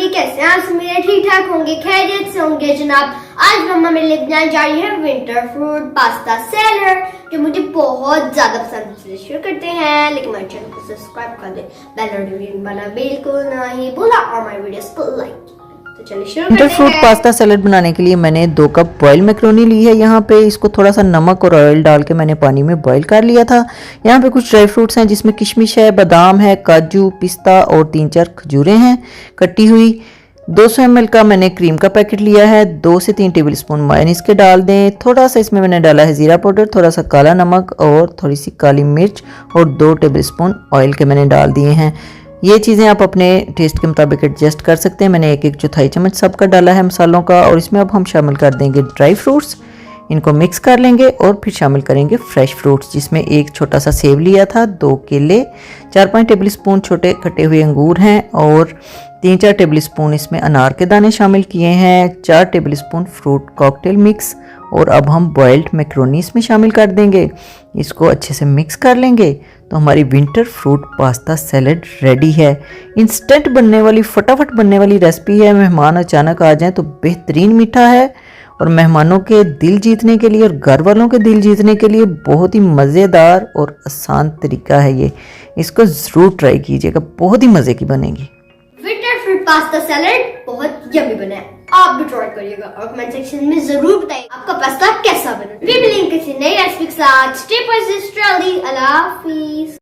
जी कैसे हैं आप? मेरे ठीक ठाक होंगे, खैरियत से होंगे जनाब। आज मम्मा मेरे लिए बनाने जा रही है विंटर फ्रूट पास्ता सैलड, जो मुझे बहुत ज्यादा पसंद है। शेयर करते हैं, लेकिन मेरे चैनल को सब्सक्राइब कर दे, बेल नोटिफिकेशन वाला बिल्कुल नहीं भूला, और मेरे वीडियोस को लाइक। तो चलिए शुरू करते हैं। विंटर फ्रूट पास्ता सैलेड बनाने के लिए मैंने 2 कप बॉयल मैक्रोनी ली है। यहाँ पे इसको थोड़ा सा नमक और ऑयल डाल के मैंने पानी में बॉयल कर लिया था। यहाँ पे कुछ ड्राई फ्रूट्स हैं जिसमें किशमिश है, बादाम है, काजू, पिस्ता और 3-4 खजूरें हैं कटी हुई। 200 ml का मैंने क्रीम का पैकेट लिया है। 2 से 3 टेबलस्पून मायोनीज के डाल दें। थोड़ा सा इसमें मैंने डाला है जीरा पाउडर, थोड़ा सा काला नमक और थोड़ी सी काली मिर्च, और 2 टेबलस्पून ऑयल के मैंने डाल दिए हैं। ये चीज़ें आप अपने टेस्ट के मुताबिक एडजस्ट कर सकते हैं। मैंने 1 चौथाई चम्मच सबका डाला है मसालों का, और इसमें अब हम शामिल कर देंगे ड्राई फ्रूट्स। इनको मिक्स कर लेंगे और फिर शामिल करेंगे फ्रेश फ्रूट्स, जिसमें 1 छोटा सा सेब लिया था, 2 केले, 4-5 टेबलस्पून छोटे कटे हुए अंगूर हैं, और 3-4 टेबलस्पून इसमें अनार के दाने शामिल किए हैं, 4 टेबलस्पून फ्रूट कॉकटेल मिक्स, और अब हम बॉइल्ड मैक्रोनी इसमें शामिल कर देंगे। इसको अच्छे से मिक्स कर लेंगे तो हमारी winter fruit pasta salad ready है। इंस्टेंट बनने वाली, फटाफट बनने वाली रेसिपी है। मेहमान अचानक आ जाएं तो बेहतरीन मीठा है, और मेहमानों के दिल जीतने के लिए और घर वालों के दिल जीतने के लिए बहुत ही मज़ेदार और आसान तरीका है ये। इसको ज़रूर ट्राई कीजिएगा, बहुत ही मज़े की बनेगी। विंटर फ्रूट पास्ता सैलेड बहुत यम्मी बना है, आप भी ट्राई करिएगा और कमेंट सेक्शन में जरूर बताइए आपका पास्ता कैसा बना। फिर मिलेंगे किसी नई रेसिपी के साथ। स्टे पॉजिटिव, अल्लाह हाफिज।